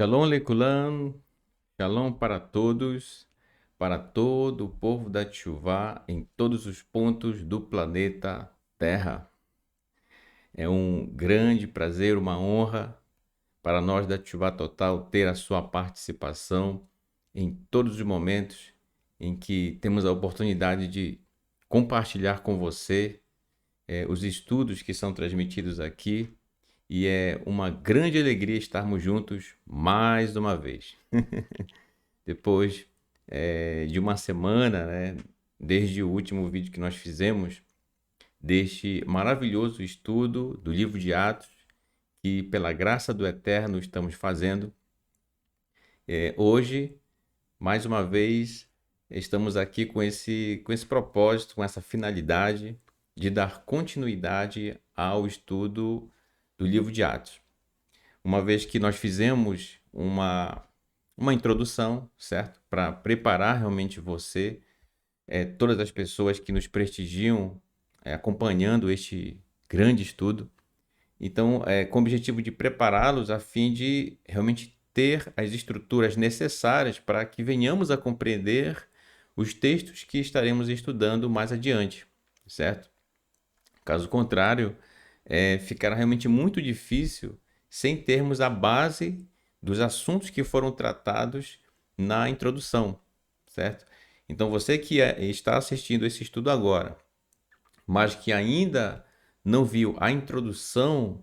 Shalom Lekulam, Shalom para todo o povo da Tchuvá em todos os pontos do planeta Terra. É um grande prazer, uma honra para nós da Tchuvá Total ter a sua participação em todos os momentos em que temos a oportunidade de compartilhar com você os estudos que são transmitidos aqui. E é uma grande alegria estarmos juntos mais uma vez. Depois de uma semana, né, desde o último vídeo que nós fizemos, deste maravilhoso estudo do livro de Atos, que pela graça do Eterno estamos fazendo. Hoje, mais uma vez, estamos aqui com esse propósito, com essa finalidade de dar continuidade ao estudo do livro de Atos. Uma vez que nós fizemos uma introdução, certo? Para preparar realmente você, todas as pessoas que nos prestigiam, acompanhando este grande estudo. Então, com o objetivo de prepará-los a fim de realmente ter as estruturas necessárias para que venhamos a compreender os textos que estaremos estudando mais adiante, certo? Caso contrário, ficará realmente muito difícil sem termos a base dos assuntos que foram tratados na introdução, certo? Então, você que está assistindo esse estudo agora, mas que ainda não viu a introdução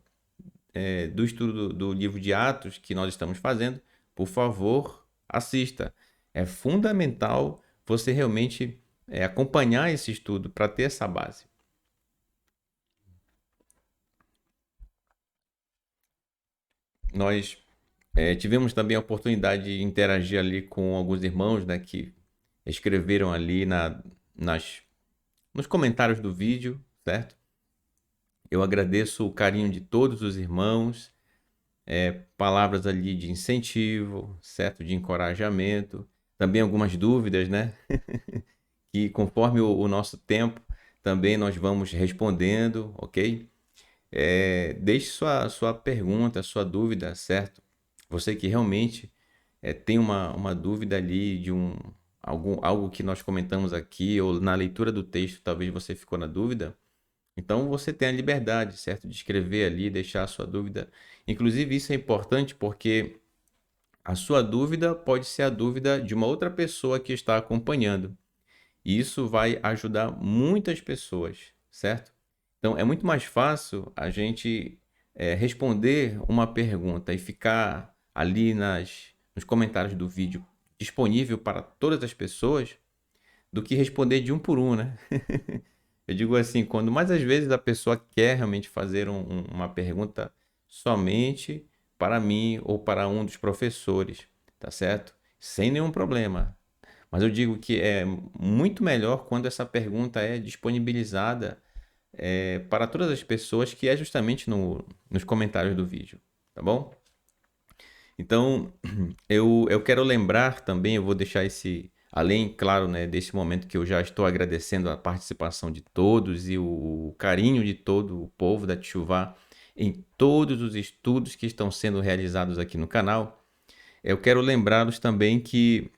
do estudo do livro de Atos que nós estamos fazendo, por favor, assista. É fundamental você realmente acompanhar esse estudo para ter essa base. Nós tivemos também a oportunidade de interagir ali com alguns irmãos, né, que escreveram ali nos comentários do vídeo, certo? Eu agradeço o carinho de todos os irmãos, palavras ali de incentivo, certo? De encorajamento, também algumas dúvidas, né? Que conforme o nosso tempo, também nós vamos respondendo, ok? Deixe sua pergunta, sua dúvida, certo? Você que realmente tem uma dúvida ali de algo que nós comentamos aqui, ou na leitura do texto, talvez você ficou na dúvida. Então você tem a liberdade, certo? De escrever ali, deixar a sua dúvida. Inclusive, isso é importante porque a sua dúvida pode ser a dúvida de uma outra pessoa que está acompanhando. E isso vai ajudar muitas pessoas, certo? Então é muito mais fácil a gente responder uma pergunta e ficar ali nos comentários do vídeo disponível para todas as pessoas do que responder de um por um, né? Eu digo assim, quando mais às vezes a pessoa quer realmente fazer uma pergunta somente para mim ou para um dos professores, tá certo? Sem nenhum problema. Mas eu digo que é muito melhor quando essa pergunta é disponibilizada para todas as pessoas, que é justamente nos comentários do vídeo, tá bom? Então, eu quero lembrar também, eu vou deixar além, claro, né, desse momento que eu já estou agradecendo a participação de todos e o carinho de todo o povo da Tchuvá em todos os estudos que estão sendo realizados aqui no canal. Eu quero lembrá-los também que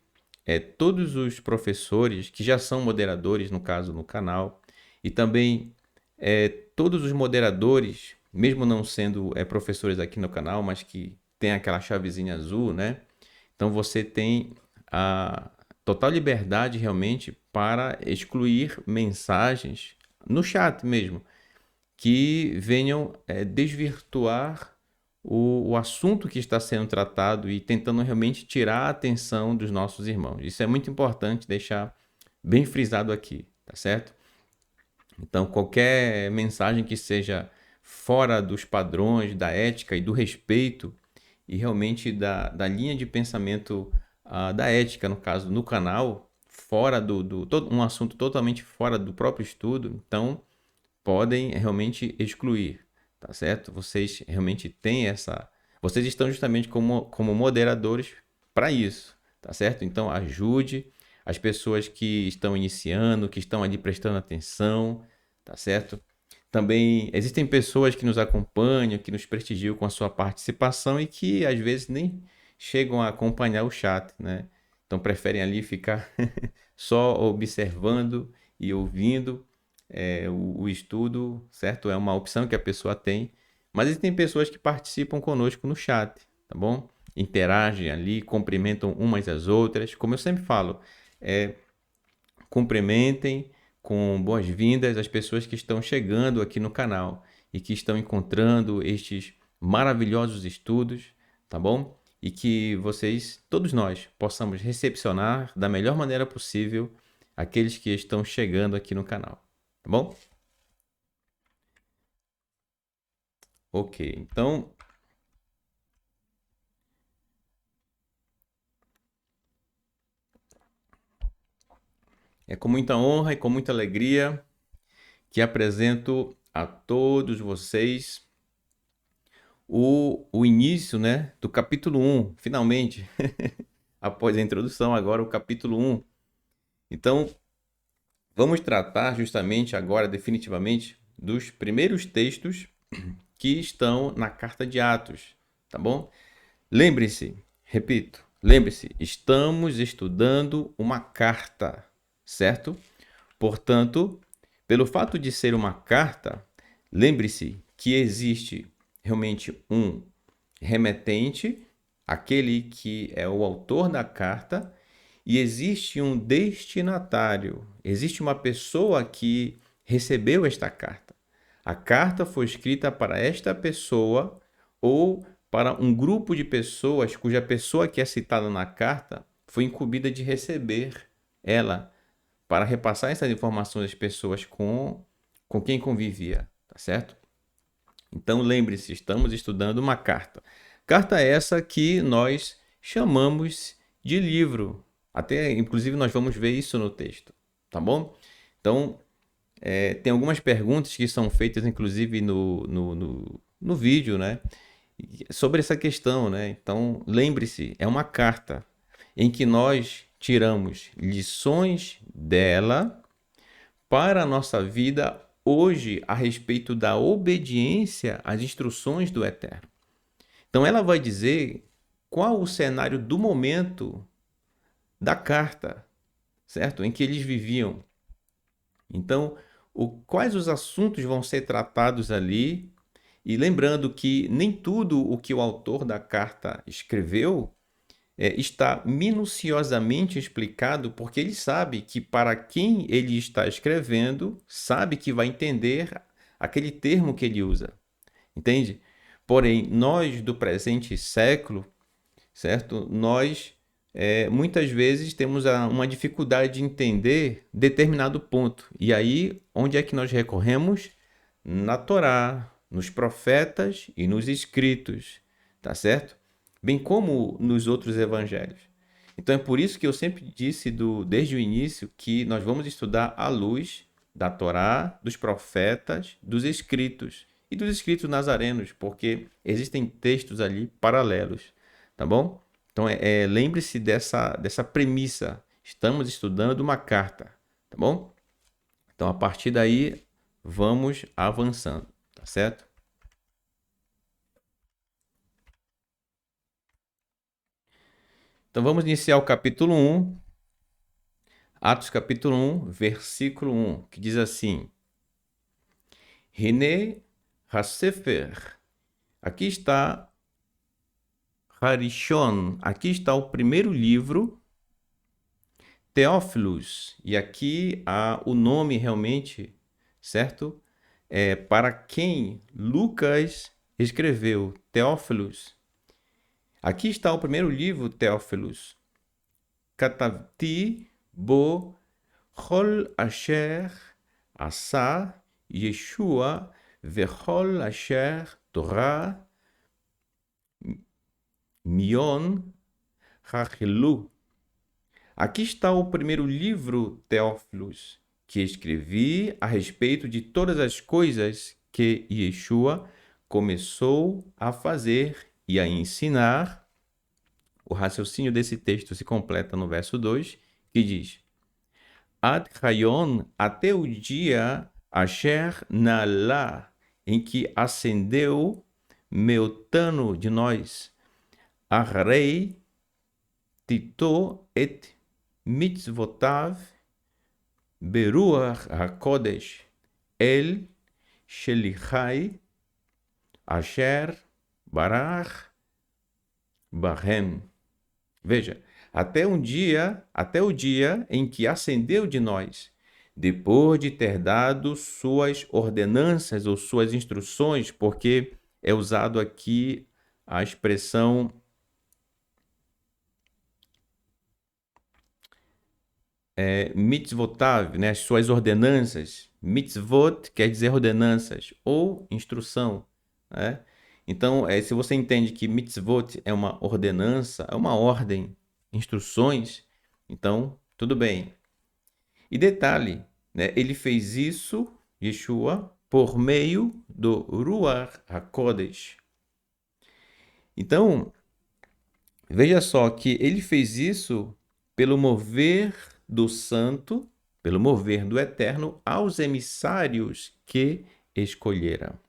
todos os professores que já são moderadores, no caso, no canal, e também todos os moderadores, mesmo não sendo professores aqui no canal, mas que tem aquela chavezinha azul, né? Então você tem a total liberdade realmente para excluir mensagens no chat mesmo, que venham desvirtuar o assunto que está sendo tratado e tentando realmente tirar a atenção dos nossos irmãos. Isso é muito importante deixar bem frisado aqui, tá certo? Então, qualquer mensagem que seja fora dos padrões da ética e do respeito e realmente da linha de pensamento da ética, no caso, no canal, fora um assunto totalmente fora do próprio estudo, então podem realmente excluir, tá certo? Vocês realmente têm vocês estão justamente como moderadores para isso, tá certo? Então ajude as pessoas que estão iniciando, que estão ali prestando atenção, tá certo? Também existem pessoas que nos acompanham, que nos prestigiam com a sua participação e que às vezes nem chegam a acompanhar o chat, né? Então preferem ali ficar só observando e ouvindo o estudo, certo? É uma opção que a pessoa tem. Mas existem pessoas que participam conosco no chat, tá bom? Interagem ali, cumprimentam umas às outras. Como eu sempre falo, cumprimentem com boas-vindas as pessoas que estão chegando aqui no canal e que estão encontrando estes maravilhosos estudos, tá bom? E que vocês, todos nós, possamos recepcionar da melhor maneira possível aqueles que estão chegando aqui no canal, tá bom? Ok, então é com muita honra e com muita alegria que apresento a todos vocês o início, né, do capítulo 1, finalmente, após a introdução, agora o capítulo 1. Então, vamos tratar justamente agora, definitivamente, dos primeiros textos que estão na carta de Atos, tá bom? Lembre-se, repito, lembre-se, estamos estudando uma carta, certo? Portanto, pelo fato de ser uma carta, lembre-se que existe realmente um remetente, aquele que é o autor da carta, e existe um destinatário, existe uma pessoa que recebeu esta carta. A carta foi escrita para esta pessoa ou para um grupo de pessoas cuja pessoa que é citada na carta foi incumbida de receber ela para repassar essas informações às pessoas com quem convivia, tá certo? Então lembre-se, estamos estudando uma carta. Carta essa que nós chamamos de livro. Até, inclusive, nós vamos ver isso no texto, tá bom? Então, tem algumas perguntas que são feitas, inclusive, no vídeo, né? Sobre essa questão, né? Então, lembre-se, é uma carta em que nós tiramos lições dela para a nossa vida hoje a respeito da obediência às instruções do Eterno. Então ela vai dizer qual o cenário do momento da carta, certo? Em que eles viviam. Então, quais os assuntos vão ser tratados ali? E lembrando que nem tudo o que o autor da carta escreveu está minuciosamente explicado, porque ele sabe que para quem ele está escrevendo, sabe que vai entender aquele termo que ele usa, entende? Porém, nós do presente século, certo? Nós muitas vezes temos uma dificuldade de entender determinado ponto. E aí, onde é que nós recorremos? Na Torá, nos profetas e nos escritos, tá certo? Bem como nos outros evangelhos. Então é por isso que eu sempre disse desde o início que nós vamos estudar à luz da Torá, dos profetas, dos escritos e dos escritos nazarenos, porque existem textos ali paralelos, tá bom? Então lembre-se dessa premissa. Estamos estudando uma carta, tá bom? Então a partir daí vamos avançando, tá certo? Então vamos iniciar o capítulo 1, Atos capítulo 1, versículo 1, que diz assim: Hine HaSefer. Aqui está Harishon, aqui está o primeiro livro, Teófilos, e aqui há o nome realmente, certo? Para quem Lucas escreveu, Teófilos. Aqui está o primeiro livro, Teófilos. Katavti bo chol asher asa Yeshua vechol asher Torah mion hachelu. Aqui está o primeiro livro, Teófilos, que escrevi a respeito de todas as coisas que Yeshua começou a fazer e a ensinar. O raciocínio desse texto se completa no verso 2, que diz: Ad Hayon, até o dia Asher Nalá, em que ascendeu Meutano de nós, Arei tito et mitzvotav beruach hakodesh el shelichai asher barach bahem. Veja, até o dia em que ascendeu de nós, depois de ter dado suas ordenanças ou suas instruções, porque é usado aqui a expressão mitzvotav, né? As suas ordenanças. Mitzvot quer dizer ordenanças ou instrução, né? Então, se você entende que mitzvot é uma ordenança, é uma ordem, instruções, então tudo bem. E detalhe, né? Ele fez isso, Yeshua, por meio do Ruach HaKodesh. Então, veja só que ele fez isso pelo mover do Santo, pelo mover do Eterno aos emissários que escolhera,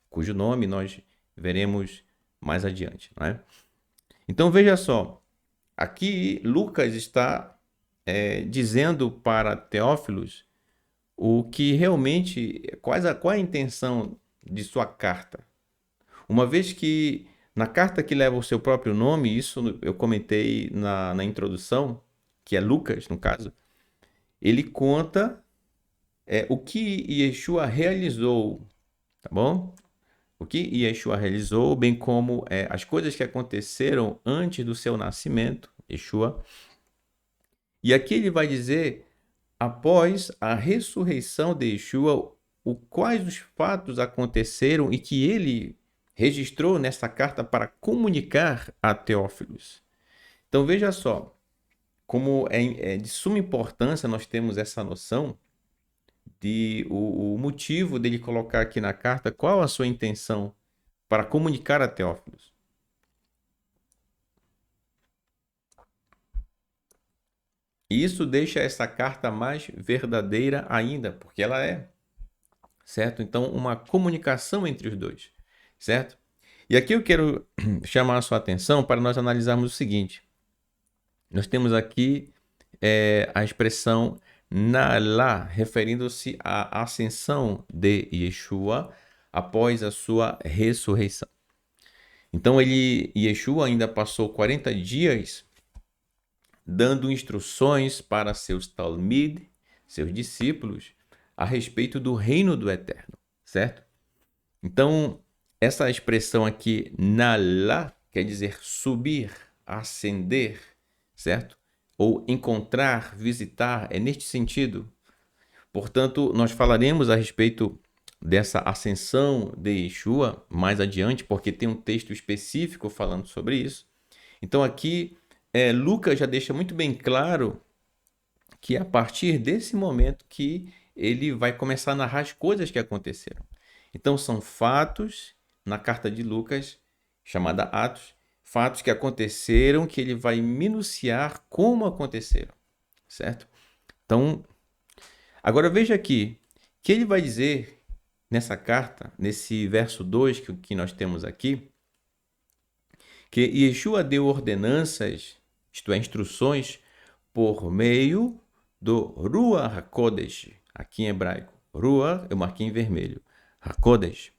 cujo nome nós veremos mais adiante, não é? Então veja só, aqui Lucas está dizendo para Teófilos o que realmente, qual a intenção de sua carta. Uma vez que na carta que leva o seu próprio nome, isso eu comentei na introdução, que é Lucas, no caso, ele conta o que Yeshua realizou, tá bom? O que Yeshua realizou, bem como as coisas que aconteceram antes do seu nascimento, Yeshua. E aqui ele vai dizer, após a ressurreição de Yeshua, quais os fatos aconteceram e que ele registrou nessa carta para comunicar a Teófilos. Então veja só, como é de suma importância nós temos essa noção de o motivo dele colocar aqui na carta qual a sua intenção para comunicar a Teófilos. E isso deixa essa carta mais verdadeira ainda, porque ela é, certo? Então, uma comunicação entre os dois, certo? E aqui eu quero chamar a sua atenção para nós analisarmos o seguinte. Nós temos aqui a expressão Nalá, referindo-se à ascensão de Yeshua após a sua ressurreição. Então, Yeshua ainda passou 40 dias dando instruções para seus talmid, seus discípulos, a respeito do reino do Eterno, certo? Então, essa expressão aqui, Nalá, quer dizer subir, ascender, certo? Ou encontrar, visitar, é neste sentido. Portanto, nós falaremos a respeito dessa ascensão de Yeshua mais adiante, porque tem um texto específico falando sobre isso. Então aqui, Lucas já deixa muito bem claro que é a partir desse momento que ele vai começar a narrar as coisas que aconteceram. Então são fatos, na carta de Lucas, chamada Atos, fatos que aconteceram, que ele vai minuciar como aconteceram, certo? Então, agora veja aqui, que ele vai dizer nessa carta, nesse verso 2 que nós temos aqui, que Yeshua deu ordenanças, isto é, instruções, por meio do Ruach HaKodesh, aqui em hebraico. Ruach eu marquei em vermelho. HaKodesh,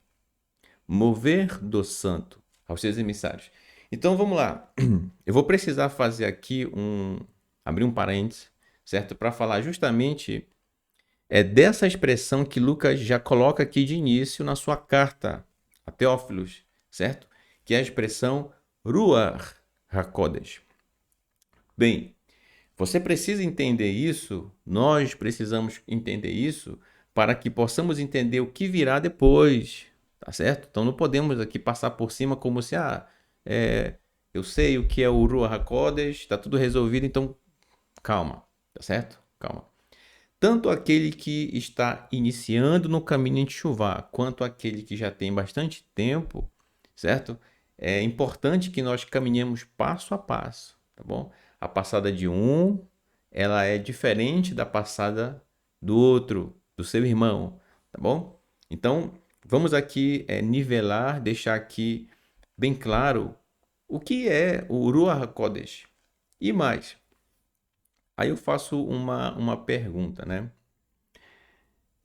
mover do santo aos seus emissários. Então vamos lá. Eu vou precisar fazer aqui abrir um parênteses, certo? Para falar justamente dessa expressão que Lucas já coloca aqui de início na sua carta a Teófilos, certo? Que é a expressão Ruach HaKodesh. Bem, você precisa entender isso, nós precisamos entender isso para que possamos entender o que virá depois, tá certo? Então não podemos aqui passar por cima como se, eu sei o que é o Ruach HaKodesh, está tudo resolvido, então calma, tá certo? Calma. Tanto aquele que está iniciando no caminho de Teshuvá, quanto aquele que já tem bastante tempo, certo? É importante que nós caminhemos passo a passo, tá bom? A passada de um, ela é diferente da passada do outro, do seu irmão, tá bom? Então, vamos aqui nivelar, deixar aqui bem claro o que é o Ruach HaKodesh? E mais, aí eu faço uma pergunta, né?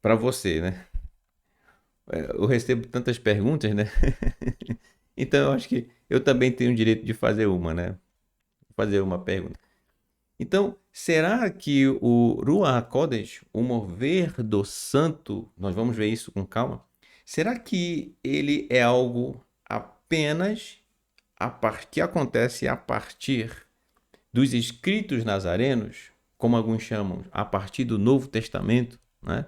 Para você, né? Eu recebo tantas perguntas, né? Então eu acho que eu também tenho o direito de fazer uma, né? Fazer uma pergunta. Então, será que o Ruach HaKodesh, o mover do santo, nós vamos ver isso com calma, será que ele é algo apenas que acontece a partir dos escritos nazarenos, como alguns chamam, a partir do Novo Testamento, né?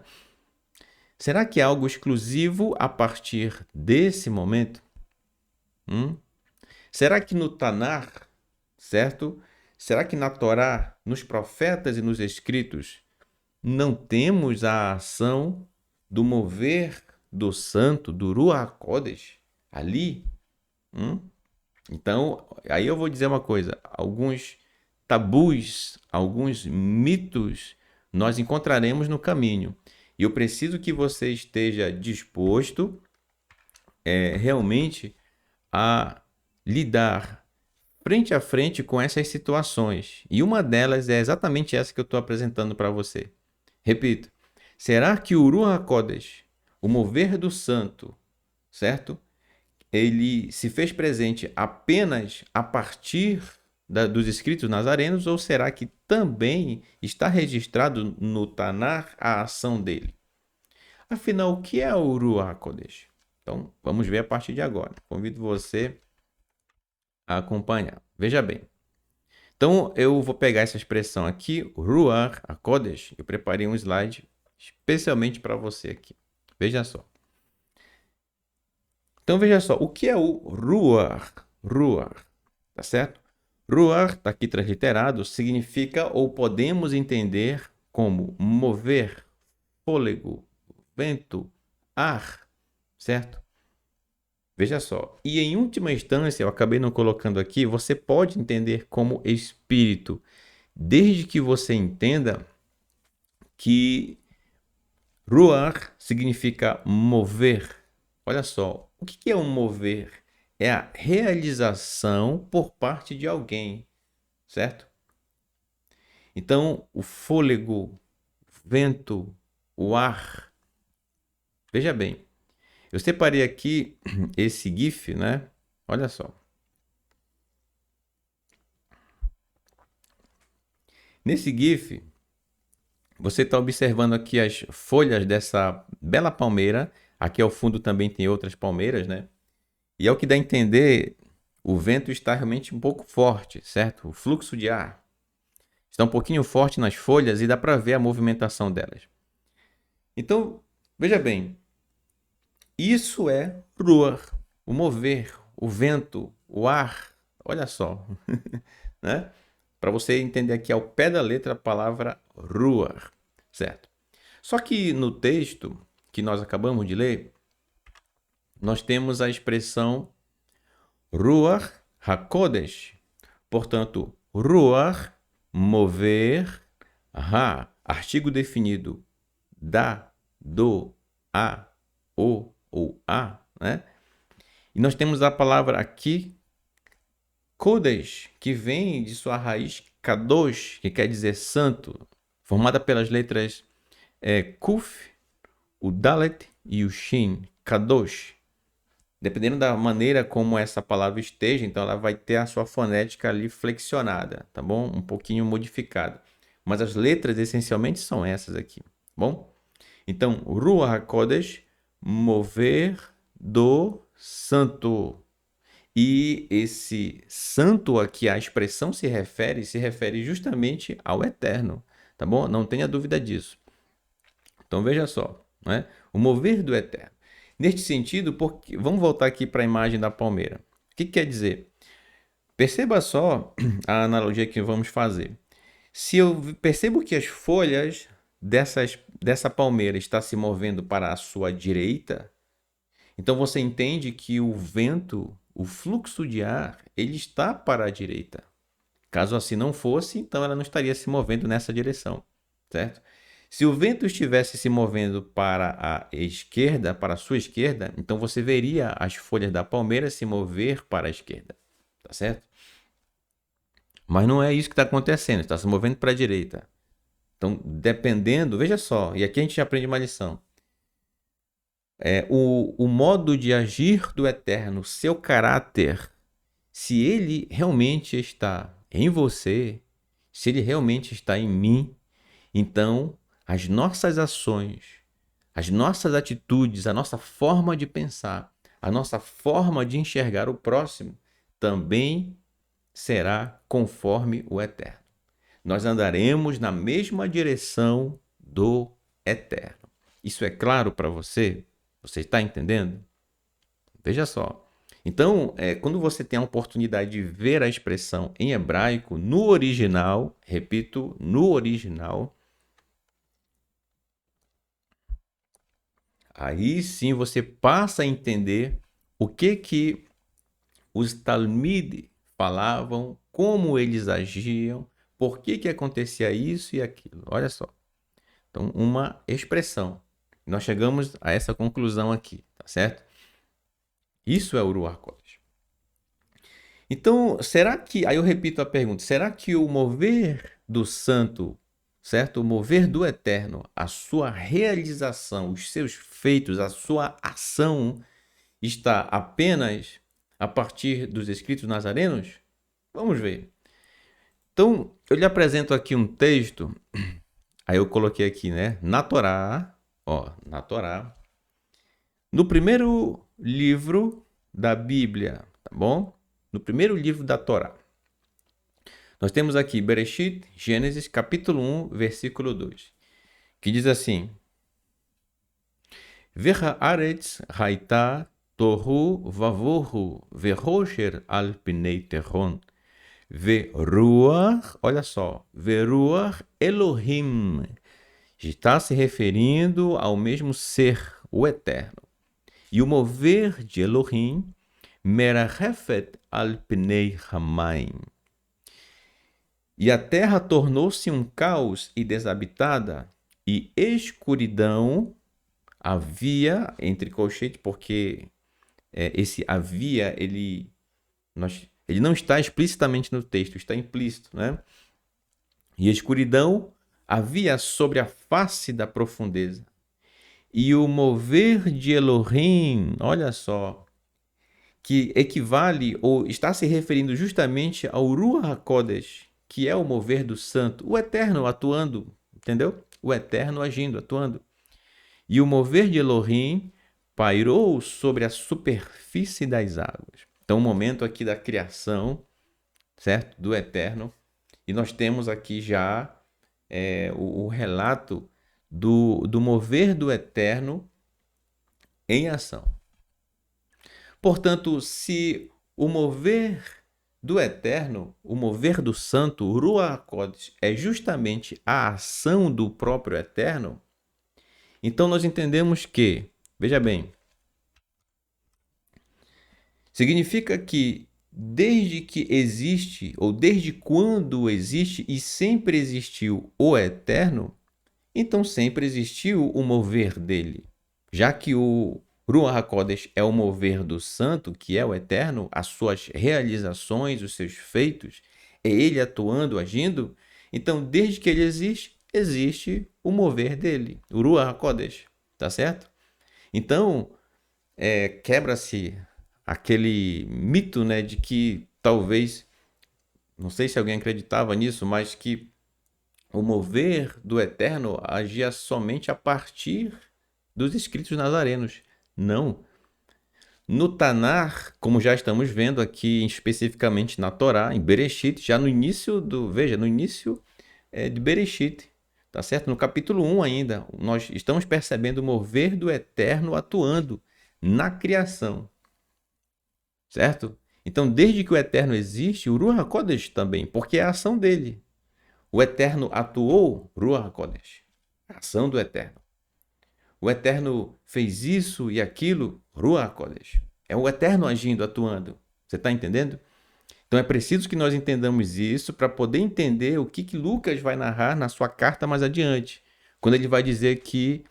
Será que é algo exclusivo a partir desse momento? Hum? Será que no Tanar, certo? Será que na Torá, nos profetas e nos escritos, não temos a ação do mover do santo, do Ruach HaKodesh, ali? Hum? Então, aí eu vou dizer uma coisa: alguns tabus, alguns mitos nós encontraremos no caminho. E eu preciso que você esteja disposto realmente a lidar frente a frente com essas situações. E uma delas é exatamente essa que eu estou apresentando para você. Repito, será que o Ruach HaKodesh, o mover do santo, certo? Ele se fez presente apenas a partir dos escritos nazarenos, ou será que também está registrado no Tanar a ação dele? Afinal, o que é o Ruach HaKodesh? Então, vamos ver a partir de agora. Convido você a acompanhar. Veja bem. Então, eu vou pegar essa expressão aqui, Ruach HaKodesh. Eu preparei um slide especialmente para você aqui. Veja só. Então, veja só. O que é o Ruach? Ruach, tá certo? Ruach, está aqui transliterado, significa ou podemos entender como mover, fôlego, vento, ar, certo? Veja só. E em última instância, eu acabei não colocando aqui, você pode entender como espírito, desde que você entenda que Ruach significa mover. Olha só, o que é um mover? É a realização por parte de alguém, certo? Então, o fôlego, o vento, o ar. Veja bem, eu separei aqui esse GIF, né? Olha só. Nesse GIF, você está observando aqui as folhas dessa bela palmeira. Aqui ao fundo também tem outras palmeiras, né? E ao que dá a entender, o vento está realmente um pouco forte, certo? O fluxo de ar está um pouquinho forte nas folhas e dá para ver a movimentação delas. Então, veja bem, isso é Ruach, o mover, o vento, o ar. Olha só, né? Para você entender aqui ao pé da letra a palavra Ruach, certo? Só que no texto que nós acabamos de ler, nós temos a expressão Ruach HaKodesh. Portanto, Ruach, mover, artigo definido da, do, a, o ou a, né? E nós temos a palavra aqui, Kodesh, que vem de sua raiz Kadosh, que quer dizer santo, formada pelas letras Kuf, o Dalet e o Shin, Kadosh. Dependendo da maneira como essa palavra esteja, então ela vai ter a sua fonética ali flexionada, tá bom? Um pouquinho modificada. Mas as letras essencialmente são essas aqui, tá bom? Então, Ruach HaKodesh, mover do santo. E esse santo a que a expressão se refere justamente ao eterno, tá bom? Não tenha dúvida disso. Então veja só, né? O mover do eterno. Neste sentido, porque vamos voltar aqui para a imagem da palmeira. O que quer dizer? Perceba só a analogia que vamos fazer. Se eu percebo que as folhas dessa palmeira está se movendo para a sua direita, então você entende que o vento, o fluxo de ar, ele está para a direita. Caso assim não fosse, então ela não estaria se movendo nessa direção, certo? Se o vento estivesse se movendo para a esquerda, para a sua esquerda, então você veria as folhas da palmeira se mover para a esquerda, tá certo? Mas não é isso que está acontecendo, está se movendo para a direita. Então, dependendo, veja só, e aqui a gente aprende uma lição. O modo de agir do Eterno, seu caráter, se ele realmente está em você, se ele realmente está em mim, então as nossas ações, as nossas atitudes, a nossa forma de pensar, a nossa forma de enxergar o próximo também será conforme o Eterno. Nós andaremos na mesma direção do Eterno. Isso é claro para você? Você está entendendo? Veja só. Então, quando você tem a oportunidade de ver a expressão em hebraico, no original, repito, no original, aí sim você passa a entender o que os Talmid falavam, como eles agiam, por que acontecia isso e aquilo. Olha só. Então, uma expressão. Nós chegamos a essa conclusão aqui, tá certo? Isso é o Ruach Kodesh. Então, será que, aí eu repito a pergunta, será que o mover do santo, certo? O mover do eterno, a sua realização, os seus feitos, a sua ação está apenas a partir dos escritos nazarenos? Vamos ver. Então, eu lhe apresento aqui um texto, aí eu coloquei aqui, né? Na Torá, ó, na Torá, no primeiro livro da Bíblia, tá bom? No primeiro livro da Torá. Nós temos aqui Bereshit, Gênesis, capítulo 1, versículo 2, que diz assim: Veha aretz haita tohu vavohu verosher al pinei terron veruach, olha só, veruach Elohim. Está se referindo ao mesmo ser, o Eterno. E o mover de Elohim, merachefet al pnei hamayim. E a terra tornou-se um caos e desabitada, e escuridão havia, entre colchetes, porque esse havia, ele não está explicitamente no texto, está implícito, né? E escuridão havia sobre a face da profundeza. E o mover de Elohim, olha só, que equivale ou está se referindo justamente ao Ruach HaKodesh, que é o mover do santo, o eterno atuando, entendeu? O eterno agindo, atuando. E o mover de Elohim pairou sobre a superfície das águas. Então, o momento aqui da criação, certo? Do eterno. E nós temos aqui já o relato do mover do eterno em ação. Portanto, se o mover do eterno, o mover do santo, o Ruach HaKodesh, é justamente a ação do próprio eterno, então nós entendemos que, veja bem, significa que desde que existe, ou desde quando existe e sempre existiu o eterno, então sempre existiu o mover dele. Já que o Ruach HaKodesh é o mover do santo, que é o eterno, as suas realizações, os seus feitos, é ele atuando, agindo, então desde que ele existe, existe o mover dele, o Ruach HaKodesh, tá certo? Então, quebra-se aquele mito, né, de que talvez, não sei se alguém acreditava nisso, mas que o mover do eterno agia somente a partir dos escritos nazarenos. Não. No Tanar, como já estamos vendo aqui especificamente na Torá, em Bereshit, já no início no início de Bereshit, tá certo? No capítulo 1 ainda, nós estamos percebendo o mover do eterno atuando na criação. Certo? Então, desde que o eterno existe, o Ruach HaKodesh também, porque é a ação dele. O eterno atuou, Ruach HaKodesh, a ação do eterno. O eterno fez isso e aquilo, Ruach HaKodesh. É o eterno agindo, atuando. Você está entendendo? Então é preciso que nós entendamos isso para poder entender o que Lucas vai narrar na sua carta mais adiante. Quando ele vai dizer que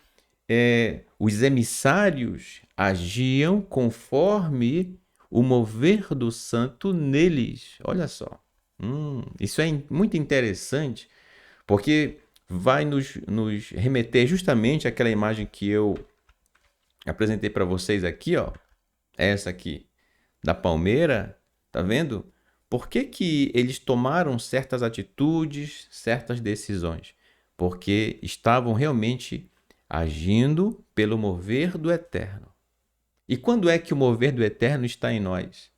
os emissários agiam conforme o mover do santo neles. Olha só. Isso é muito interessante, porque vai nos remeter justamente àquela imagem que eu apresentei para vocês aqui, ó. Essa aqui, da palmeira, tá vendo? Por que que eles tomaram certas atitudes, certas decisões? Porque estavam realmente agindo pelo mover do Eterno. E quando é que o mover do Eterno está em nós?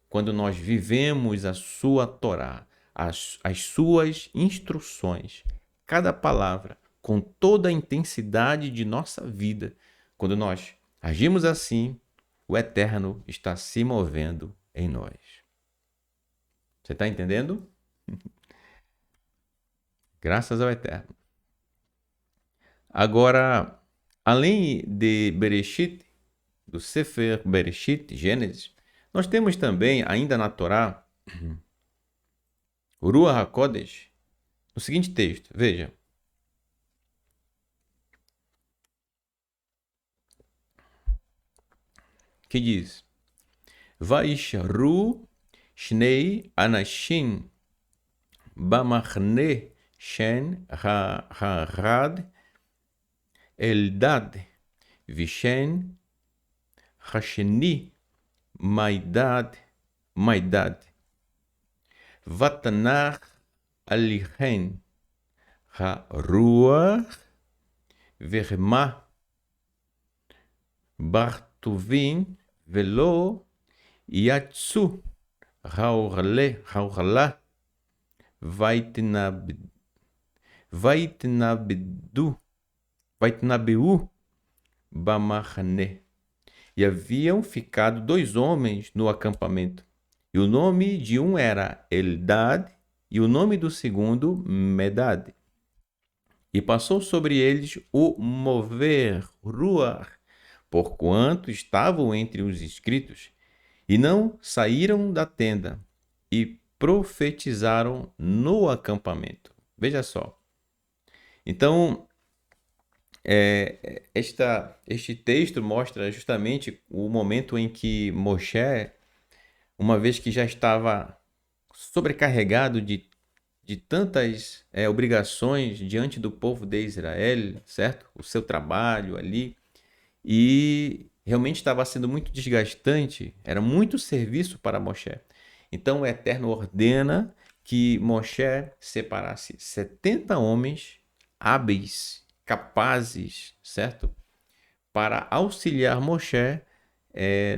Quando nós vivemos a sua Torá, as suas instruções, cada palavra, com toda a intensidade de nossa vida. Quando nós agimos assim, o Eterno está se movendo em nós. Você está entendendo? Graças ao Eterno. Agora, além de Bereshit, do Sefer Bereshit, Gênesis, nós temos também, ainda na Torá, o Ruach HaKodesh, no seguinte texto, veja. Que diz: Vaishru Shnei Anashim Bamachne Shen Harad Eldad Vishen Hasheni Maidad Vatanach Alichen HaRuach Verma Bartuvin Velo Yatsu Haorla Vaitnabeu Bamachne. E haviam ficado 2 homens no acampamento. E o nome de um era Eldad e o nome do segundo Medad. E passou sobre eles o mover Ruach, porquanto estavam entre os inscritos, e não saíram da tenda, e profetizaram no acampamento. Veja só. Então, este texto mostra justamente o momento em que Moshe, uma vez que já estava sobrecarregado de tantas obrigações diante do povo de Israel, certo? O seu trabalho ali, e realmente estava sendo muito desgastante, era muito serviço para Moshe. Então o Eterno ordena que Moshe separasse 70 homens hábeis, capazes, certo? Para auxiliar Moshe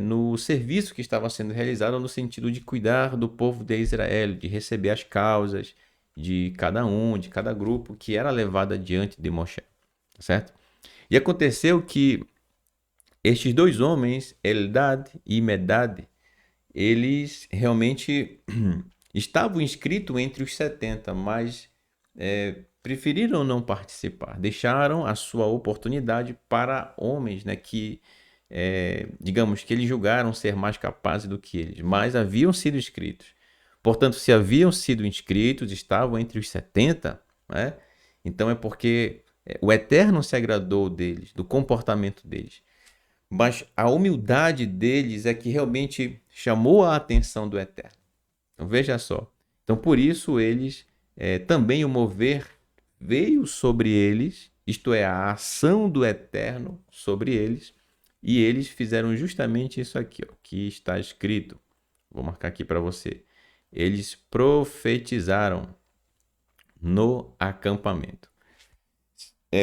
no serviço que estava sendo realizado, no sentido de cuidar do povo de Israel, de receber as causas de cada um, de cada grupo que era levado adiante de Moshe, certo? E aconteceu que estes 2 homens, Eldad e Medad, eles realmente estavam inscritos entre os 70, mas preferiram não participar, deixaram a sua oportunidade para homens, né, que, digamos, que eles julgaram ser mais capazes do que eles, mas haviam sido inscritos. Portanto, se haviam sido inscritos, estavam entre os 70, né, então é porque o Eterno se agradou deles, do comportamento deles. Mas a humildade deles é que realmente chamou a atenção do Eterno. Então veja só. Então por isso eles, também o mover veio sobre eles, isto é, a ação do Eterno sobre eles, e eles fizeram justamente isso aqui, ó, que está escrito. Vou marcar aqui para você. Eles profetizaram no acampamento.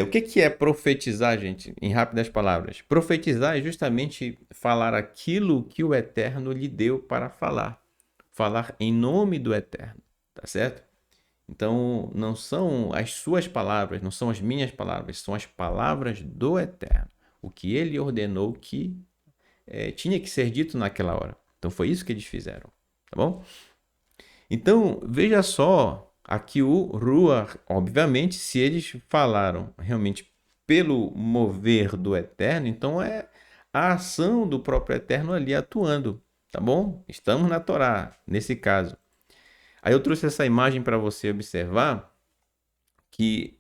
O que é profetizar, gente? Em rápidas palavras. Profetizar é justamente falar aquilo que o Eterno lhe deu para falar. Falar em nome do Eterno, tá certo? Então, não são as suas palavras, não são as minhas palavras, são as palavras do Eterno. O que ele ordenou que tinha que ser dito naquela hora. Então, foi isso que eles fizeram, tá bom? Então, veja só, aqui o Ruach, obviamente, se eles falaram realmente pelo mover do Eterno, então é a ação do próprio Eterno ali atuando, tá bom? Estamos na Torá, nesse caso. Aí eu trouxe essa imagem para você observar que,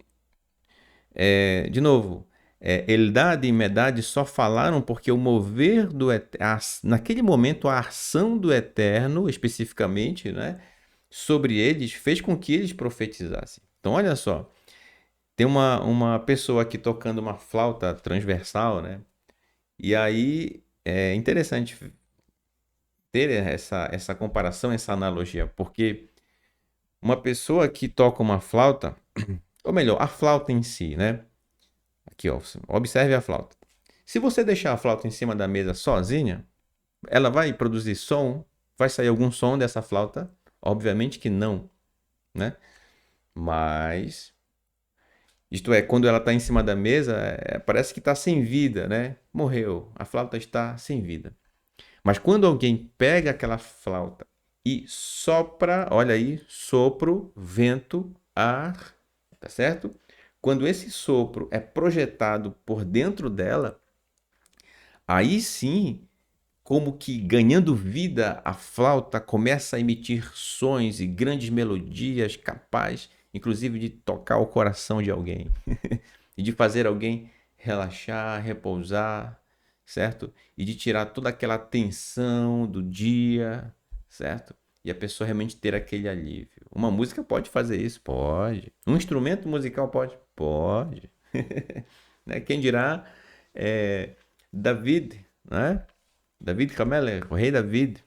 de novo, Eldad e Medad só falaram porque o mover do Eterno, naquele momento, a ação do Eterno, especificamente, né, sobre eles, fez com que eles profetizassem. Então, olha só, tem uma pessoa aqui tocando uma flauta transversal, né? E aí é interessante ter essa comparação, essa analogia, porque uma pessoa que toca uma flauta, ou melhor, a flauta em si, né? Aqui, ó, observe a flauta. Se você deixar a flauta em cima da mesa sozinha, ela vai produzir som? Vai sair algum som dessa flauta? Obviamente que não, né? Mas, isto é, quando ela está em cima da mesa, parece que está sem vida, né? Morreu, a flauta está sem vida. Mas quando alguém pega aquela flauta e sopra, olha aí, sopro, vento, ar, tá certo? Quando esse sopro é projetado por dentro dela, aí sim, como que ganhando vida, a flauta começa a emitir sons e grandes melodias capazes, inclusive de tocar o coração de alguém e de fazer alguém relaxar, repousar, certo? E de tirar toda aquela tensão do dia, certo? E a pessoa realmente ter aquele alívio. Uma música pode fazer isso? Pode. Um instrumento musical pode? Pode. Né? Quem dirá David, né? David Cameller, o rei David,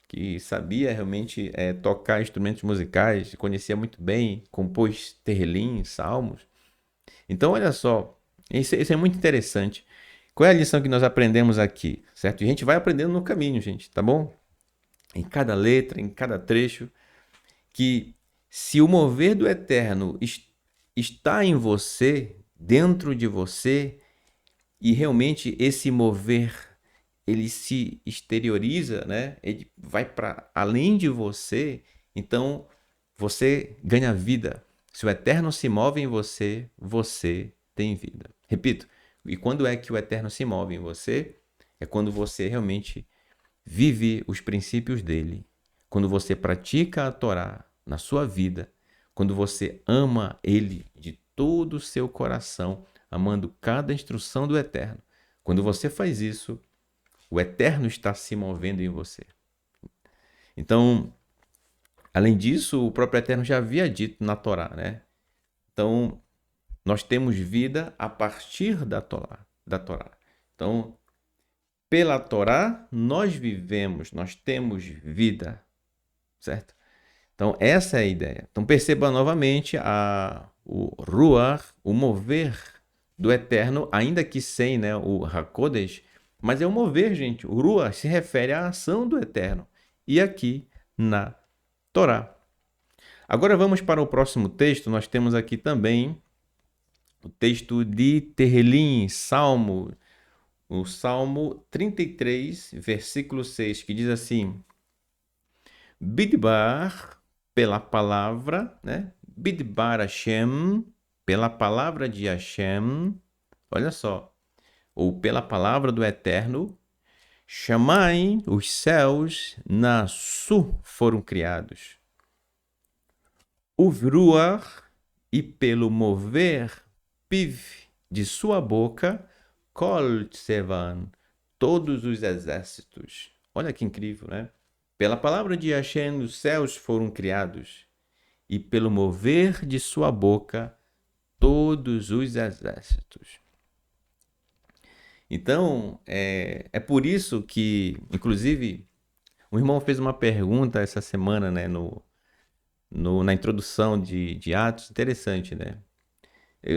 que sabia realmente tocar instrumentos musicais, conhecia muito bem, compôs terrelim, salmos. Então, olha só, isso é muito interessante. Qual é a lição que nós aprendemos aqui, certo? E a gente vai aprendendo no caminho, gente, tá bom? Em cada letra, em cada trecho, que se o mover do Eterno está em você, dentro de você, e realmente esse mover ele se exterioriza, né? Ele vai para além de você, então você ganha vida. Se o Eterno se move em você, você tem vida. Repito, e quando é que o Eterno se move em você? É quando você realmente vive os princípios dele, quando você pratica a Torá na sua vida, quando você ama ele de todo o seu coração, amando cada instrução do Eterno. Quando você faz isso, o Eterno está se movendo em você. Então, além disso, o próprio Eterno já havia dito na Torá, né? Então, nós temos vida a partir da Torá. Então, pela Torá, nós vivemos, nós temos vida, certo? Então, essa é a ideia. Então, perceba novamente o Ruach, o mover do Eterno, ainda que sem, né, o Hakodesh, mas é o mover, gente. O Ruach se refere à ação do Eterno. E aqui na Torá. Agora vamos para o próximo texto. Nós temos aqui também o texto de Terrelim, Salmo, o Salmo 33, versículo 6, que diz assim: Bidbar, pela palavra, né? Bidbar Hashem, pela palavra de Hashem, olha só, ou pela palavra do Eterno, Chamai, os céus, Nasu foram criados. Uvruar, e pelo mover, Piv, de sua boca, Kol Tsevan, todos os exércitos. Olha que incrível, né? Pela palavra de Hashem, os céus foram criados, e pelo mover de sua boca, todos os exércitos. Então, é por isso que, inclusive, um irmão fez uma pergunta essa semana, né, na introdução de Atos, interessante, né?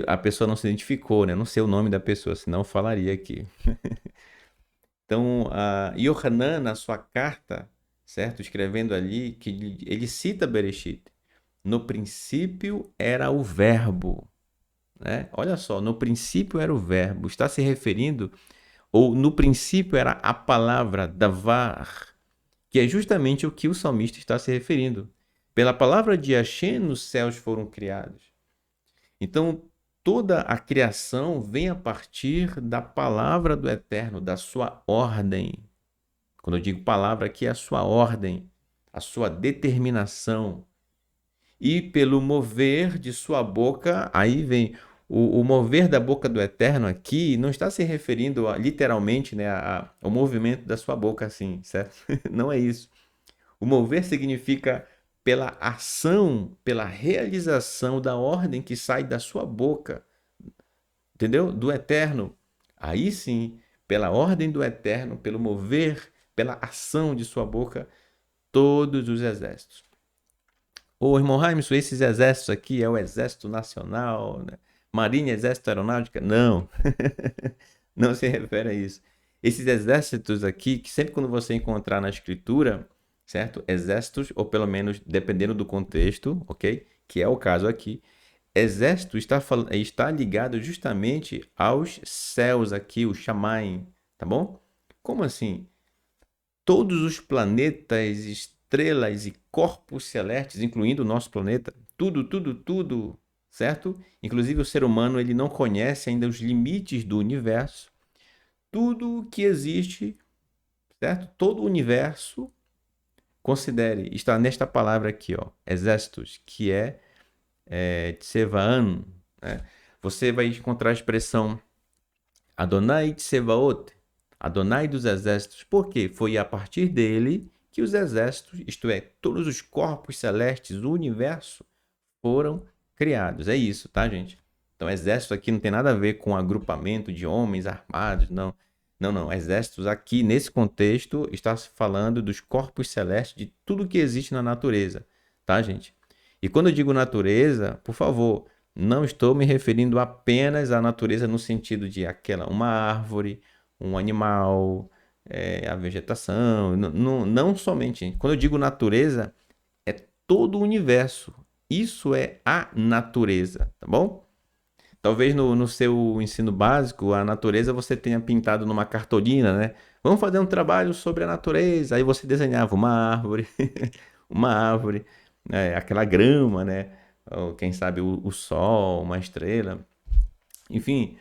A pessoa não se identificou, né? Não sei o nome da pessoa, senão eu falaria aqui. Então, a Yohanan, na sua carta, certo? Escrevendo ali, que ele cita Bereshit. No princípio era o verbo, né? Olha só, no princípio era o verbo. Está se referindo, ou no princípio era a palavra davar, que é justamente o que o salmista está se referindo. Pela palavra de Hashem, os céus foram criados. Então, toda a criação vem a partir da palavra do Eterno, da sua ordem. Quando eu digo palavra aqui, é a sua ordem, a sua determinação. E pelo mover de sua boca, aí vem O mover da boca do Eterno aqui não está se referindo literalmente, né, ao movimento da sua boca assim, certo? Não é isso. O mover significa pela ação, pela realização da ordem que sai da sua boca, entendeu? Do Eterno. Aí sim, pela ordem do Eterno, pelo mover, pela ação de sua boca, todos os exércitos. Ô, irmão Raimson, esses exércitos aqui é o Exército Nacional, né? Marinha, Exército Aeronáutica? Não, não se refere a isso. Esses exércitos aqui, que sempre quando você encontrar na escritura, certo? Exércitos, ou pelo menos dependendo do contexto, ok? Que é o caso aqui. Exército está ligado justamente aos céus aqui, o Shamaim, tá bom? Como assim? Todos os planetas, estrelas e corpos celestes, incluindo o nosso planeta, tudo, certo? Inclusive o ser humano, ele não conhece ainda os limites do universo. Tudo que existe, certo? Todo o universo, considere, está nesta palavra aqui, ó, exércitos, que é Tsevaan, né? Você vai encontrar a expressão Adonai Tsevaot, Adonai dos exércitos, porque foi a partir dele que os exércitos, isto é, todos os corpos celestes do universo, foram criados. É isso, tá, gente? Então, exército aqui não tem nada a ver com agrupamento de homens armados, não. Não. Exércitos aqui, nesse contexto, está se falando dos corpos celestes, de tudo que existe na natureza, tá, gente? E quando eu digo natureza, por favor, não estou me referindo apenas à natureza no sentido de uma árvore, um animal, a vegetação, não somente. Quando eu digo natureza, é todo o universo. Isso é a natureza, tá bom? Talvez no seu ensino básico, a natureza você tenha pintado numa cartolina, né? Vamos fazer um trabalho sobre a natureza. Aí você desenhava uma árvore, uma árvore, aquela grama, né? Ou quem sabe o sol, uma estrela. Enfim,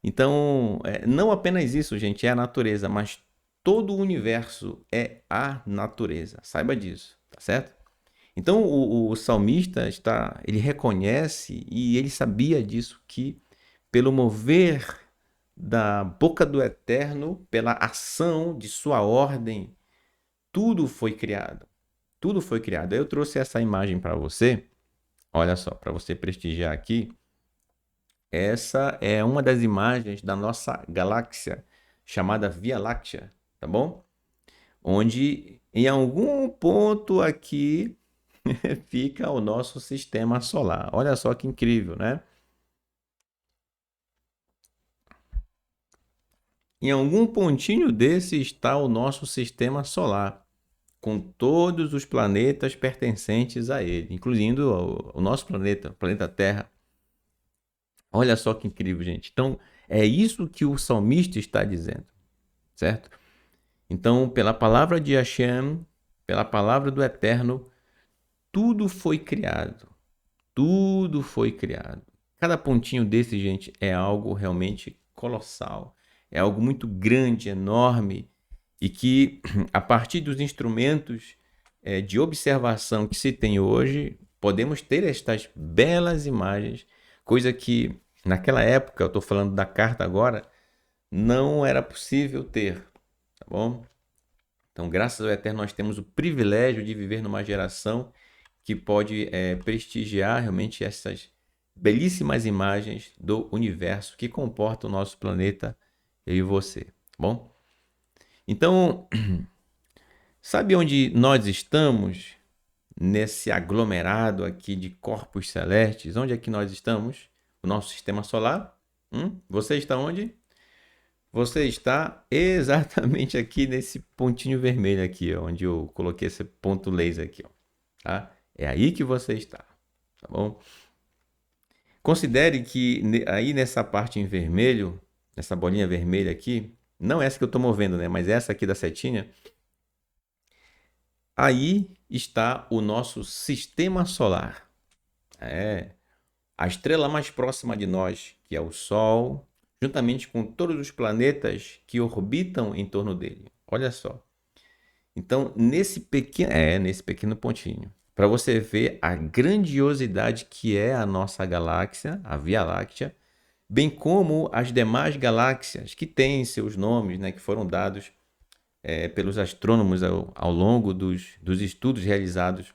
então, não apenas isso, gente, é a natureza, mas todo o universo é a natureza. Saiba disso, tá certo? Então o salmista ele reconhece e ele sabia disso que pelo mover da boca do Eterno, pela ação de sua ordem, tudo foi criado. Tudo foi criado. Eu trouxe essa imagem para você. Olha só, para você prestigiar aqui. Essa é uma das imagens da nossa galáxia chamada Via Láctea, tá bom? Onde em algum ponto aqui fica o nosso sistema solar. Olha só que incrível, né? Em algum pontinho desse está o nosso sistema solar, com todos os planetas pertencentes a ele, incluindo o nosso planeta, o planeta Terra. Olha só que incrível, gente. Então, é isso que o salmista está dizendo, certo? Então, pela palavra de Hashem, pela palavra do Eterno, tudo foi criado. Tudo foi criado. Cada pontinho desse, gente, é algo realmente colossal. É algo muito grande, enorme, e que, a partir dos instrumentos de observação que se tem hoje, podemos ter estas belas imagens, coisa que naquela época, eu estou falando da carta agora, não era possível ter, tá bom? Então, graças ao Eterno, nós temos o privilégio de viver numa geração que pode prestigiar realmente essas belíssimas imagens do universo que comporta o nosso planeta, eu e você, tá bom? Então, sabe onde nós estamos nesse aglomerado aqui de corpos celestes? Onde é que nós estamos? O nosso sistema solar? Você está onde? Você está exatamente aqui nesse pontinho vermelho aqui, ó, onde eu coloquei esse ponto laser aqui, ó, tá? É aí que você está, tá bom? Considere que aí nessa parte em vermelho, nessa bolinha vermelha aqui, não essa que eu estou movendo, né? Mas essa aqui da setinha, aí está o nosso sistema solar. A estrela mais próxima de nós, que é o Sol, juntamente com todos os planetas que orbitam em torno dele. Olha só. Então, nesse pequeno pontinho, para você ver a grandiosidade que é a nossa galáxia, a Via Láctea, bem como as demais galáxias que têm seus nomes, né, que foram dados pelos astrônomos ao longo dos estudos realizados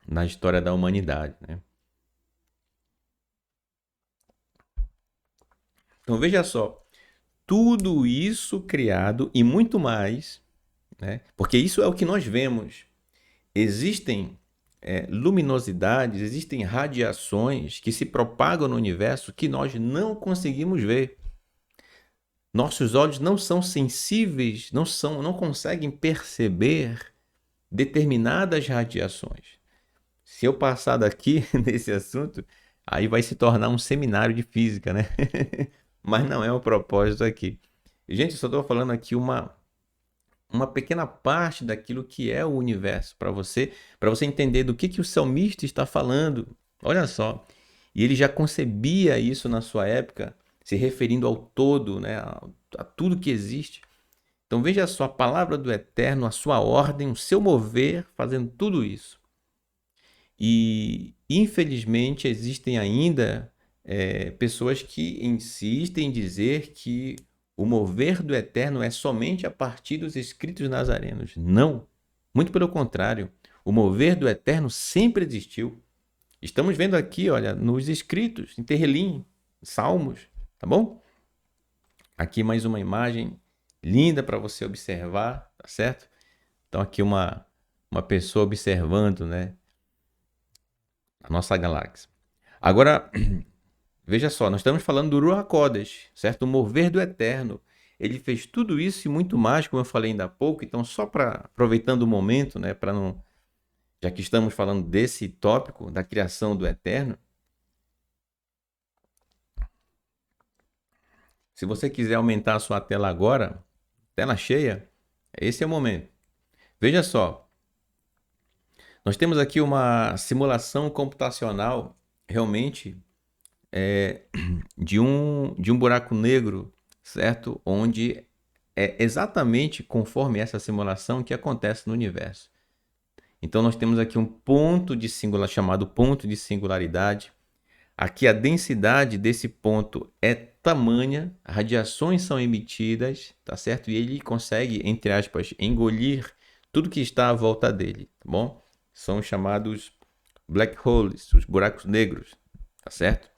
na história da humanidade, né? Então veja só, tudo isso criado e muito mais, né? Porque isso é o que nós vemos. Existem luminosidades, existem radiações que se propagam no universo que nós não conseguimos ver. Nossos olhos não são sensíveis, não conseguem perceber determinadas radiações. Se eu passar daqui nesse assunto, aí vai se tornar um seminário de física, né? Mas não é o propósito aqui. Gente, eu só estou falando aqui uma pequena parte daquilo que é o universo para você entender do que o salmista está falando. Olha só. E ele já concebia isso na sua época, se referindo ao todo, né, a tudo que existe. Então veja só, a palavra do Eterno, a sua ordem, o seu mover, fazendo tudo isso. E infelizmente existem ainda pessoas que insistem em dizer que o mover do Eterno é somente a partir dos escritos nazarenos. Não, muito pelo contrário. O mover do Eterno sempre existiu. Estamos vendo aqui, olha, nos escritos, em Terrelim, Salmos, tá bom? Aqui mais uma imagem linda para você observar, tá certo? Então aqui uma pessoa observando, né, a nossa galáxia. Agora, veja só, nós estamos falando do Ruach HaKodesh, certo? O mover do Eterno. Ele fez tudo isso e muito mais, como eu falei ainda há pouco. Então, só para aproveitando o momento, né, para não, já que estamos falando desse tópico da criação do Eterno, se você quiser aumentar a sua tela agora, tela cheia, esse é o momento. Veja só, nós temos aqui uma simulação computacional realmente de um buraco negro, certo? Onde é exatamente conforme essa simulação que acontece no universo. Então nós temos aqui um ponto de singular chamado ponto de singularidade. Aqui a densidade desse ponto é tamanha, radiações são emitidas, tá certo? E ele consegue, entre aspas, engolir tudo que está à volta dele, tá bom? São chamados black holes, os buracos negros, tá certo?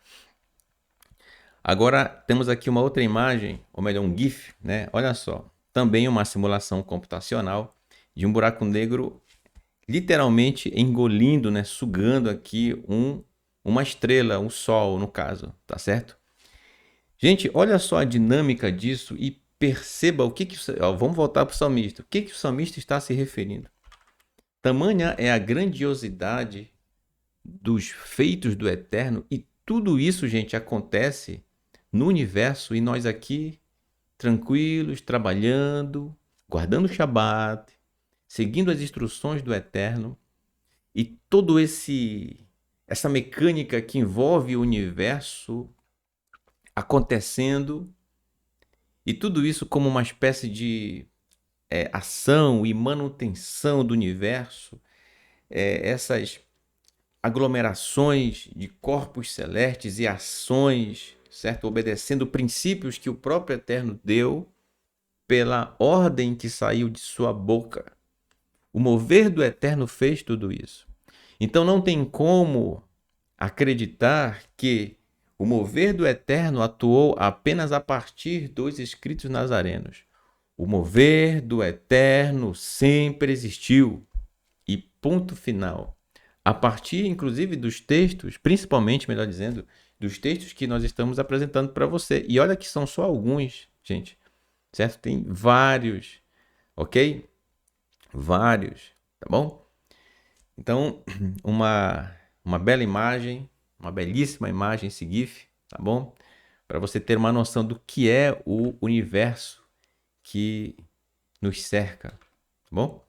Agora temos aqui uma outra imagem, ou melhor, um GIF, né? Olha só, também uma simulação computacional de um buraco negro literalmente engolindo, né? Sugando aqui uma estrela, um sol, no caso, tá certo? Gente, olha só a dinâmica disso e perceba o que ó, vamos voltar para o salmista. O que o salmista está se referindo? Tamanha é a grandiosidade dos feitos do Eterno e tudo isso, gente, acontece no universo e nós aqui tranquilos, trabalhando, guardando o Shabat, seguindo as instruções do Eterno e todo essa mecânica que envolve o universo acontecendo e tudo isso como uma espécie de ação e manutenção do universo, essas aglomerações de corpos celestes e ações, certo? Obedecendo princípios que o próprio Eterno deu pela ordem que saiu de sua boca. O mover do Eterno fez tudo isso. Então não tem como acreditar que o mover do Eterno atuou apenas a partir dos escritos nazarenos. O mover do Eterno sempre existiu. E ponto final. A partir, inclusive, dos textos, principalmente, melhor dizendo, dos textos que nós estamos apresentando para você. E olha que são só alguns, gente. Certo? Tem vários, ok? Vários, tá bom? Então, uma bela imagem, uma belíssima imagem, esse GIF, tá bom? Para você ter uma noção do que é o universo que nos cerca, tá bom?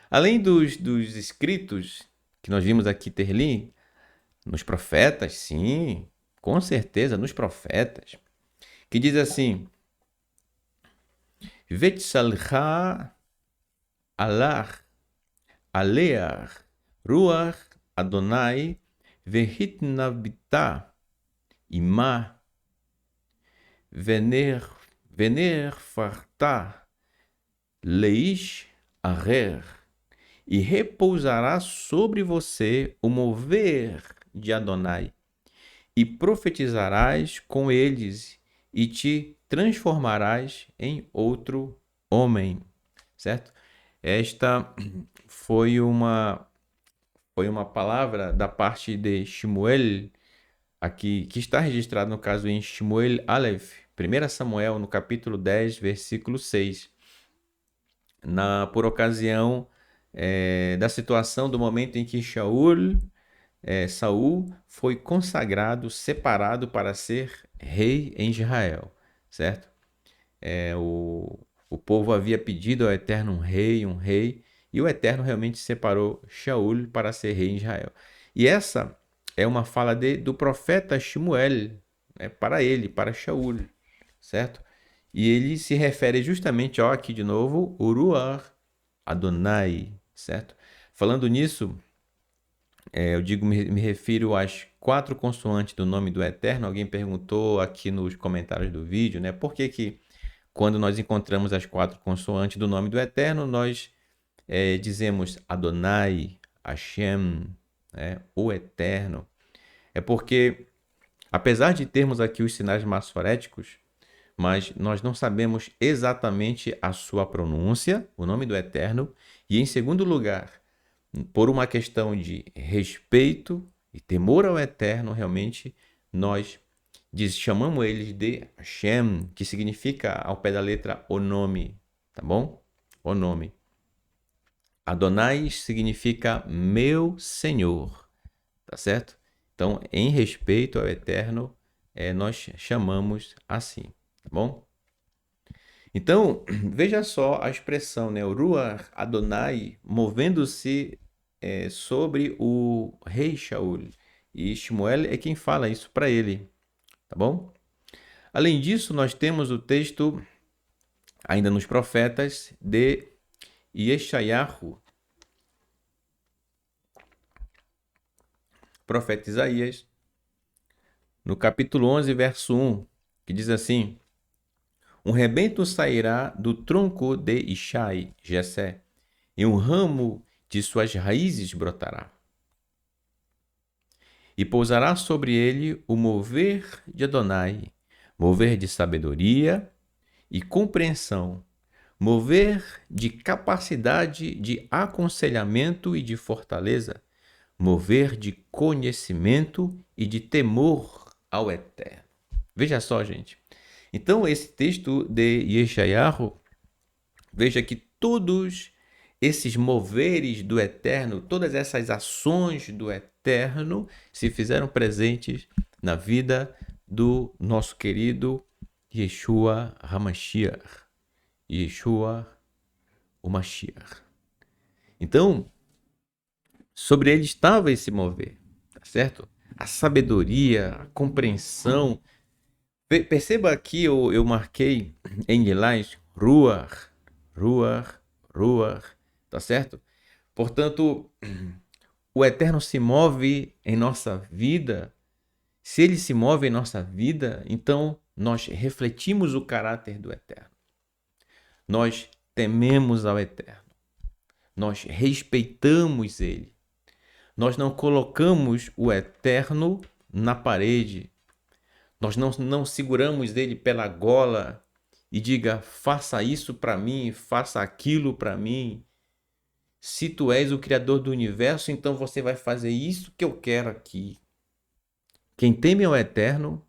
Além dos escritos que nós vimos aqui, Terlim, nos profetas, sim, com certeza, nos profetas, que diz assim: Vetsalcha alach aleach ruach Adonai vehitnavita Imá, vener fartar, leish arer, e repousará sobre você o mover de Adonai, e profetizarás com eles, e te transformarás em outro homem. Certo? Esta foi uma palavra da parte de Shmuel, aqui, que está registrado no caso em Shmuel Aleph, 1 Samuel, no capítulo 10, versículo 6, por ocasião da situação do momento em que Saul foi consagrado, separado para ser rei em Israel, certo? O povo havia pedido ao Eterno um rei, e o Eterno realmente separou Shaul para ser rei em Israel. E essa é uma fala do profeta Shmuel, para ele, para Shaul, certo? E ele se refere justamente, aqui de novo, Ruach Adonai, certo? Falando nisso, me refiro às 4 consoantes do nome do Eterno. Alguém perguntou aqui nos comentários do vídeo, né? Por que quando nós encontramos as 4 consoantes do nome do Eterno, nós dizemos Adonai, Hashem, o Eterno? É porque, apesar de termos aqui os sinais maçoréticos, mas nós não sabemos exatamente a sua pronúncia, o nome do Eterno, e em segundo lugar, por uma questão de respeito e temor ao Eterno, realmente nós chamamos eles de Hashem, que significa, ao pé da letra, o nome, tá bom? O nome. Adonai significa meu Senhor, tá certo? Então, em respeito ao Eterno, nós chamamos assim, tá bom? Então, veja só a expressão, né? O Ruach Adonai movendo-se sobre o rei Shaul. E Shmuel é quem fala isso para ele, tá bom? Além disso, nós temos o texto, ainda nos profetas, de Yeshayahu, profeta Isaías, no capítulo 11, verso 1, que diz assim: um rebento sairá do tronco de Ishai, Jessé, e um ramo de suas raízes brotará. E pousará sobre ele o mover de Adonai, mover de sabedoria e compreensão, mover de capacidade de aconselhamento e de fortaleza, mover de conhecimento e de temor ao Eterno. Veja só, gente. Então, esse texto de Yeshayahu, veja que todos esses moveres do Eterno, todas essas ações do Eterno se fizeram presentes na vida do nosso querido Yeshua HaMashiach, Yeshua o Mashiach. Então, sobre ele estava esse mover, tá certo? A sabedoria, a compreensão. Perceba aqui, eu marquei em lilás Ruach, Ruach, Ruach, tá certo? Portanto, o Eterno se move em nossa vida. Se ele se move em nossa vida, então nós refletimos o caráter do Eterno. Nós tememos ao Eterno. Nós respeitamos ele. Nós não colocamos o Eterno na parede. Nós não seguramos ele pela gola e diga, faça isso para mim, faça aquilo para mim. Se tu és o Criador do universo, então você vai fazer isso que eu quero aqui. Quem teme ao Eterno,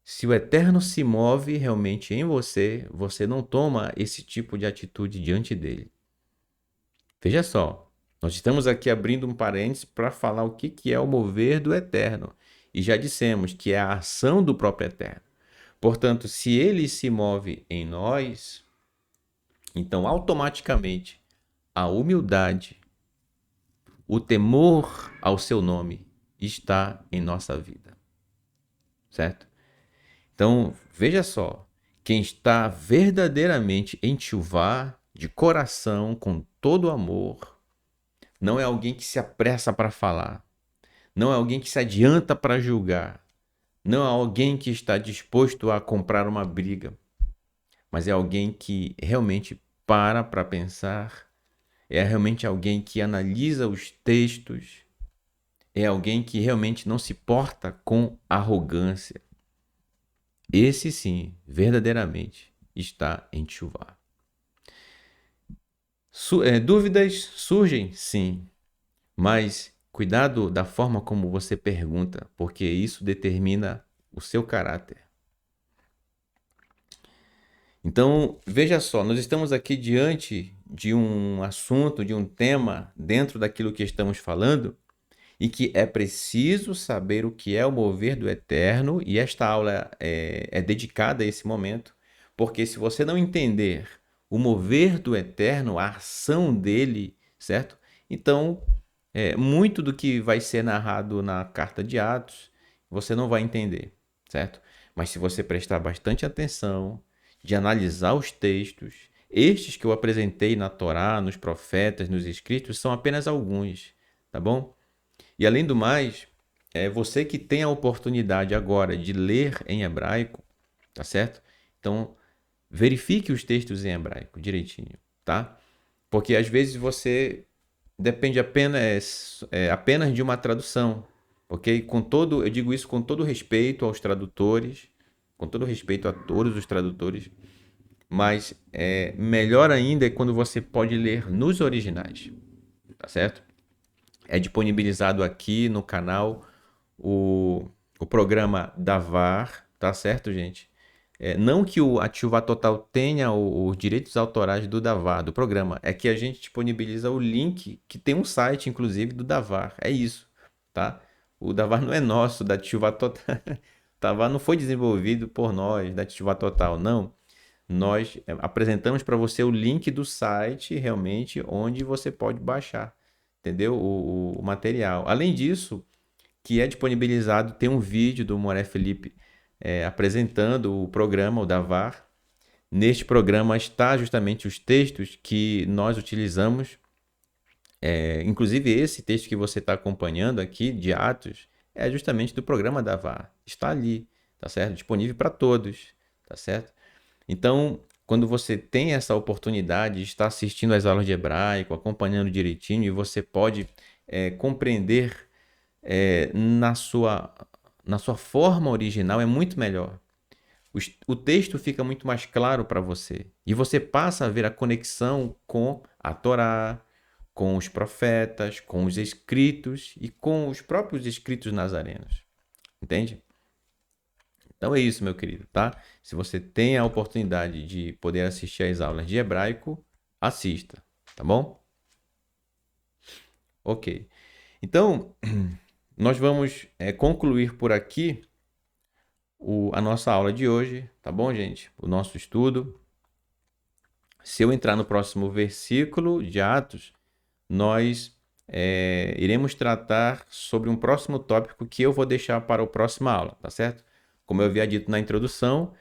se o Eterno se move realmente em você, você não toma esse tipo de atitude diante dele. Veja só, nós estamos aqui abrindo um parênteses para falar o que é o mover do Eterno. E já dissemos que é a ação do próprio Eterno. Portanto, se ele se move em nós, então automaticamente a humildade, o temor ao seu nome está em nossa vida. Certo? Então, veja só, quem está verdadeiramente em Teshuvá, de coração, com todo amor, não é alguém que se apressa para falar, não é alguém que se adianta para julgar, Não é alguém que está disposto a comprar uma briga, mas é alguém que realmente para pensar, é realmente alguém que analisa os textos, é alguém que realmente não se porta com arrogância. Esse sim, verdadeiramente, está em Tchuvá. Dúvidas surgem? Sim, mas cuidado da forma como você pergunta, porque isso determina o seu caráter. Então, veja só, nós estamos aqui diante de um assunto, de um tema dentro daquilo que estamos falando, e que é preciso saber o que é o mover do Eterno, e esta aula é dedicada a esse momento, porque se você não entender o mover do Eterno, a ação dele, certo? Então, muito do que vai ser narrado na carta de Atos, você não vai entender, certo? Mas se você prestar bastante atenção, de analisar os textos, estes que eu apresentei na Torá, nos profetas, nos escritos, são apenas alguns, tá bom? E além do mais, é você que tem a oportunidade agora de ler em hebraico, tá certo? Então, verifique os textos em hebraico direitinho, tá? Porque às vezes você depende apenas de uma tradução, ok? Eu digo isso com todo respeito aos tradutores, com todo respeito a todos os tradutores, mas melhor ainda é quando você pode ler nos originais, tá certo? É disponibilizado aqui no canal o programa Davar, tá certo, gente? Não que a Ativa Total tenha os direitos autorais do Davar, do programa, é que a gente disponibiliza o link, que tem um site, inclusive, do Davar. É isso, tá? O Davar não é nosso, da Ativa Total. O Davar não foi desenvolvido por nós, da Ativa Total, não. Nós apresentamos para você o link do site, realmente, onde você pode baixar, entendeu? O material. Além disso, que é disponibilizado, tem um vídeo do Moré Felipe apresentando o programa, o Davar. Neste programa está justamente os textos que nós utilizamos, inclusive esse texto que você está acompanhando aqui, de Atos, é justamente do programa Davar. Está ali, tá certo? Disponível para todos, tá certo? Então, quando você tem essa oportunidade de estar assistindo às aulas de hebraico, acompanhando direitinho, e você pode compreender na sua forma original, é muito melhor. O texto fica muito mais claro para você. E você passa a ver a conexão com a Torá, com os profetas, com os escritos e com os próprios escritos nazarenos. Entende? Então é isso, meu querido, tá? Se você tem a oportunidade de poder assistir às aulas de hebraico, assista, tá bom? Ok. Então, nós vamos concluir por aqui a nossa aula de hoje, tá bom, gente? O nosso estudo. Se eu entrar no próximo versículo de Atos, nós iremos tratar sobre um próximo tópico que eu vou deixar para a próxima aula, tá certo? Como eu havia dito na introdução,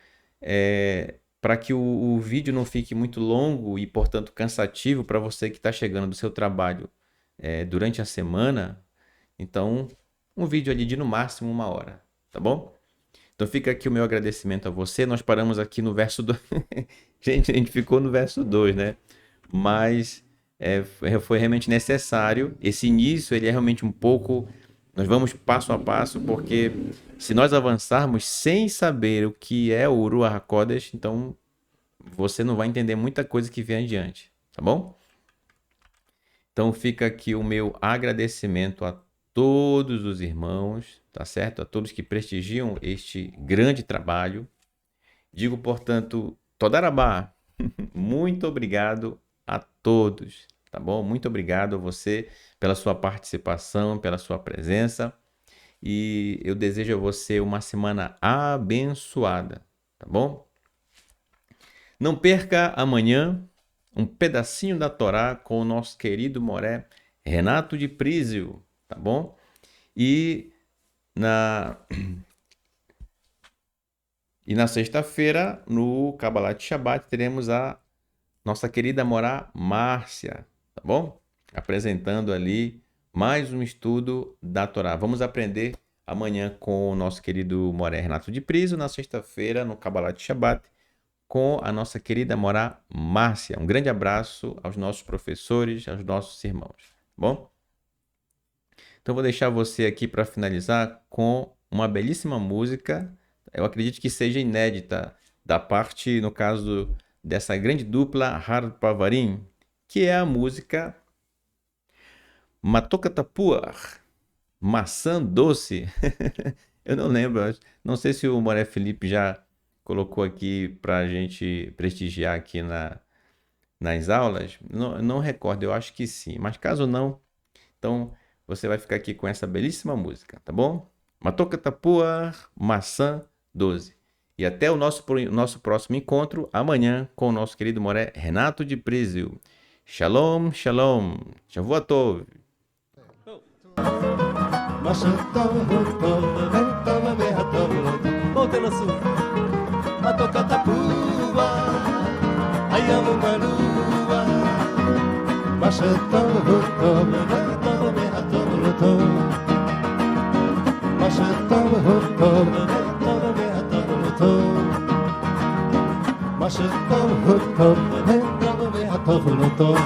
para que o vídeo não fique muito longo e, portanto, cansativo para você que está chegando do seu trabalho durante a semana, então, um vídeo ali de no máximo 1 hora, tá bom? Então fica aqui o meu agradecimento a você. Nós paramos aqui no verso 2. Gente, a gente ficou no verso 2, né? Mas foi realmente necessário. Esse início, ele é realmente um pouco... Nós vamos passo a passo, porque se nós avançarmos sem saber o que é o Ruach HaKodesh, então você não vai entender muita coisa que vem adiante, tá bom? Então fica aqui o meu agradecimento a todos os irmãos, tá certo? A todos que prestigiam este grande trabalho. Digo, portanto, Todarabá, muito obrigado a todos, tá bom? Muito obrigado a você pela sua participação, pela sua presença. E eu desejo a você uma semana abençoada, tá bom? Não perca amanhã um pedacinho da Torá com o nosso querido Moré Renato de Prísio, tá bom? E na sexta-feira, no Kabbalat Shabbat, teremos a nossa querida Morá Márcia, tá bom? Apresentando ali mais um estudo da Torá. Vamos aprender amanhã com o nosso querido Moré Renato de Priso, na sexta-feira no Kabbalah de Shabbat, com a nossa querida Morá Márcia. Um grande abraço aos nossos professores, aos nossos irmãos, tá bom? Então vou deixar você aqui para finalizar com uma belíssima música, eu acredito que seja inédita, da parte, no caso, dessa grande dupla Har Pavarim, que é a música Matoka Tapuar, Maçã Doce. Eu não lembro, não sei se o Moré Felipe já colocou aqui para a gente prestigiar aqui nas aulas. Não, não recordo, eu acho que sim. Mas caso não, então você vai ficar aqui com essa belíssima música, tá bom? Matoka Tapuar, Maçã Doce. E até o nosso próximo encontro amanhã com o nosso querido Moré Renato de Priso. Shalom, shalom. Shavua tov. מה שטוב הוא טוב, וטוב והטוב הוא לא טוב.